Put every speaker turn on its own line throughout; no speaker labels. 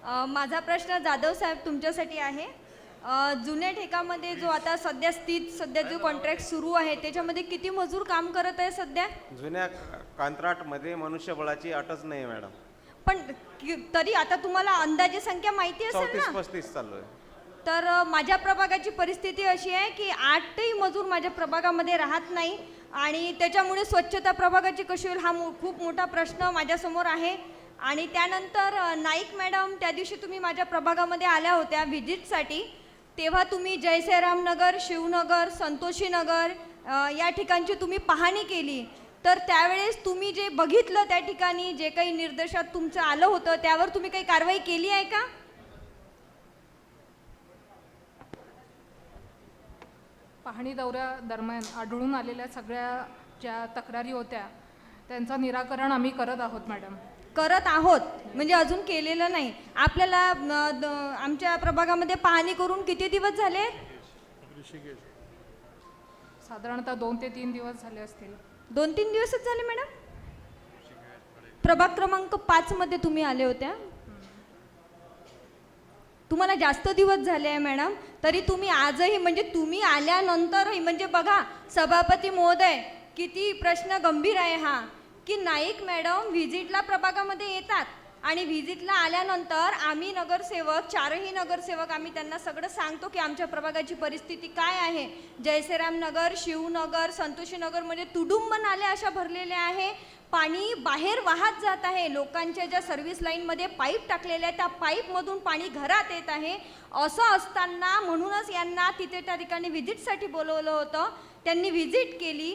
माझा प्रश्न जाधव साहेब तुमच्यासाठी आहे. जुन्या ठेकामध्ये जो आता सध्या जो कॉन्ट्रॅक्ट सुरू आहे त्याच्यामध्ये किती मजूर काम करत आहे सध्या?
जुन्या कंत्राटमध्ये मनुष्यबळाची अटच नाही मॅडम.
पण तरी आता तुम्हाला अंदाजे संख्या माहिती असेल ना?
34-35 चालू आहे.
तर माझ्या प्रभागाची परिस्थिती अशी आहे की 8ही मजूर माझ्या प्रभागामध्ये राहत नाही आणि त्याच्यामुळे स्वच्छता प्रभागाची कशी होईल हा खूप मोठा प्रश्न माझ्यासमोर आहे. आणि त्यानंतर नाईक मॅडम, त्या दिवशी तुम्ही माझ्या प्रभागामध्ये आल्या होत्या व्हिजिटसाठी, तेव्हा तुम्ही जयसेराम नगर, शिवनगर, संतोषी नगर या ठिकाणची तुम्ही पाहणी केली. तर त्यावेळेस तुम्ही जे बघितलं त्या ठिकाणी जे काही निर्देशात तुमचं आलं होतं त्यावर तुम्ही काही कारवाई केली आहे का?
पाहणी दौऱ्यादरम्यान आढळून आलेल्या सगळ्या ज्या तक्रारी होत्या त्यांचं निराकरण आम्ही करत आहोत मॅडम.
करत आहोत म्हणजे अजून केलेलं नाही. आपल्याला आमच्या प्रभागामध्ये पाहणी करून किती दिवस झाले?
साधारणतः 2 ते 3 दिवस झाले असतील.
2-3 दिवसच झाले मॅडम. प्रभाग क्रमांक 5 मध्ये तुम्ही आले होत्या. तुम्हाला जास्त दिवस झाले आहे मॅडम. तरी तुम्ही आजही म्हणजे तुम्ही आल्यानंतरही म्हणजे बघा सभापती महोदय किती प्रश्न गंभीर आहे हा, की नाईक मॅडम व्हिजिटला प्रभागामध्ये येतात आणि व्हिजिटला आल्यानंतर आम्ही नगरसेवक 4ही नगरसेवक आम्ही त्यांना सगळं सांगतो की आमच्या प्रभागाची परिस्थिती काय आहे. जयसेराम नगर, शिवनगर, संतोषी नगर म्हणजे तुडुंब नाल्या अशा भरलेल्या आहे. पाणी बाहेर वाहत जात आहे. लोकांच्या ज्या सर्व्हिस लाईनमध्ये पाईप टाकलेल्या आहेत त्या पाईपमधून पाणी घरात येत आहे. असं असताना म्हणूनच यांना तिथे त्या ठिकाणी व्हिजिटसाठी बोलवलं होतं. त्यांनी व्हिजिट केली.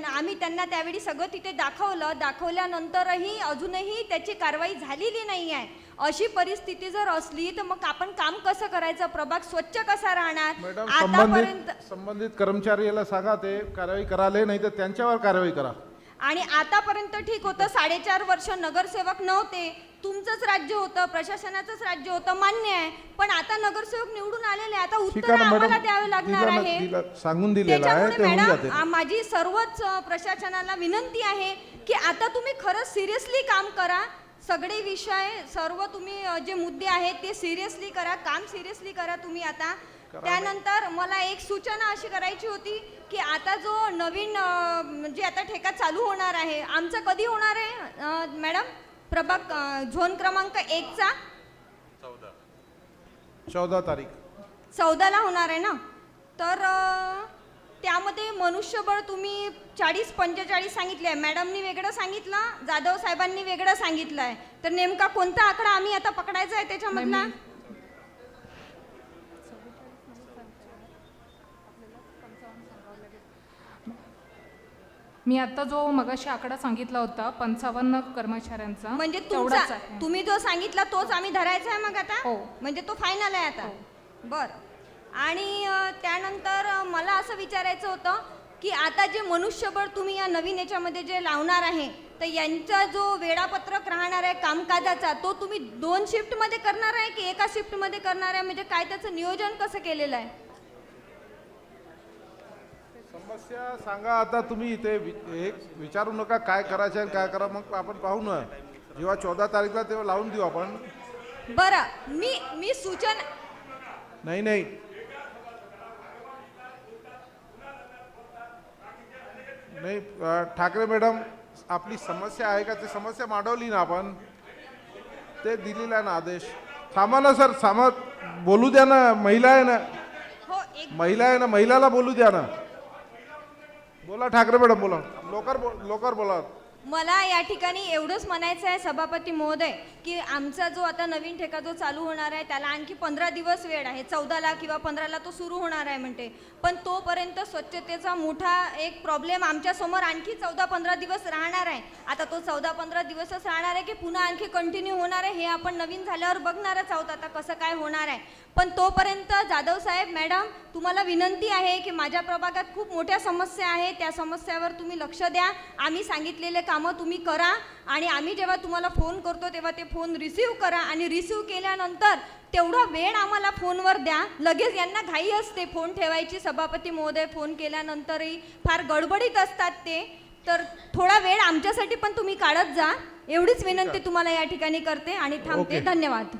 आम्ही त्यांना त्यावेळी सगळं तिथे दाखवल्यानंतरही अजूनही त्याची कारवाई झालेली नाही आहे. अशी परिस्थिती जर असली तर मग आपण काम कसं करायचं? प्रभाग स्वच्छ कसा राहणार?
मॅडम,
आतापर्यंत
संबंधित कर्मचाऱ्याला सांगा ते कारवाई कराले, नाही तर त्यांच्यावर कारवाई करा.
आणि आतापर्यंत ठीक होतं. 4.5 वर्ष नगरसेवक नव्हते, तुमचंच राज्य होतं, प्रशासनाचंच राज्य होतं, मान्य आहे. पण आता नगरसेवक निवडून आलेले, आता उत्तर आम्हाला द्यावे लागणार आहे.
सांगून दिलेलं आहे ते होऊन जाते.
मॅडम, माझी सर्वच प्रशासनाला विनंती आहे की आता तुम्ही खरंच सिरियसली काम करा. सगळे विषय सर्व तुम्ही जे मुद्दे आहेत ते सिरियसली करा, काम सिरियसली करा तुम्ही आता. त्यानंतर मला एक सूचना अशी करायची होती की आता जो नवीन म्हणजे आता ठेका चालू होणार आहे आमचा कधी होणार आहे मॅडम? प्रभाग झोन क्रमांक 1चा
14 तारीख
14ला होणार आहे ना. तर त्यामध्ये मनुष्यबळ तुम्ही 40-45 सांगितले आहे. मॅडमनी वेगळं सांगितलं, जाधव साहेबांनी वेगळं सांगितलं आहे. तर नेमका कोणता आकडा आम्ही आता पकडायचा आहे त्याच्यामधला?
मी आता जो मगाशी आकडा सांगितला होता 55 कर्मचाऱ्यांचा,
म्हणजे
तेवढाच आहे.
तुम्ही जो सांगितला तोच आम्ही धरायचा आहे मग आता?
हो.
म्हणजे तो फायनल आहे आता? बरं. आणि त्यानंतर मला असं विचारायचं होतं की आता जे मनुष्यबळ तुम्ही या नवीन याच्यामध्ये जे लावणार आहे तर यांचा जो वेळापत्रक राहणार आहे कामकाजाचा तो तुम्ही 2 शिफ्टमध्ये करणार आहे की एका शिफ्टमध्ये करणार आहे? म्हणजे काय त्याचं नियोजन कसं केलेलं आहे?
समस्या सांगा आता तुम्ही. इथे एक विचारू नका काय करायचं आहे काय करा, मग आपण पाहू ना. जेव्हा 14 तारीखला तेव्हा लावून देऊ आपण.
बरं, मी सूचना
नाही ठाकरे मॅडम, आपली समस्या आहे का? ती समस्या मांडवली ना आपण, ते दिलेला आहे ना आदेश. थांबा ना सर, बोलू द्या ना. महिला आहे ना,
हो
महिलाला बोलू द्या ना. बोला ठाकरे मॅडम, बोला लवकर बोला.
मला या ठिकाणी एवढंच म्हणायचं आहे सभापती महोदय की आमचा जो आता नवीन ठेका जो चालू होणार आहे त्याला आणखी 15 दिवस वेळ आहे. 14ला किंवा 15ला तो सुरू होणार आहे म्हणते. पण तोपर्यंत स्वच्छतेचा मोठा एक प्रॉब्लेम आमच्यासमोर आणखी 14-15 दिवस राहणार आहे. आता तो 14-15 दिवसच राहणार आहे की पुन्हा आणखी कंटिन्यू होणार आहे हे आपण नवीन झाल्यावर बघणारच आहोत आता कसं काय होणार आहे. पण तोपर्यंत जाधव साहेब, मॅडम, तुम्हाला विनंती आहे की माझ्या प्रभागात खूप मोठ्या समस्या आहेत, त्या समस्यावर तुम्ही लक्ष द्या. आम्ही सांगितलेले कामं तुम्ही करा आणि आम्ही जेव्हा तुम्हाला फोन करतो तेव्हा ते फोन रिसीव्ह करा आणि रिसीव्ह केल्यानंतर तेवढा वेळ आम्हाला फोनवर द्या. लगेच यांना घाई असते फोन ठेवायची. सभापती महोदय फोन केल्यानंतरही फार गडबडीत असतात ते. तर थोडा वेळ आमच्यासाठी पण तुम्ही काढत जा, एवढीच विनंती तुम्हाला या ठिकाणी करते आणि थांबते. धन्यवाद.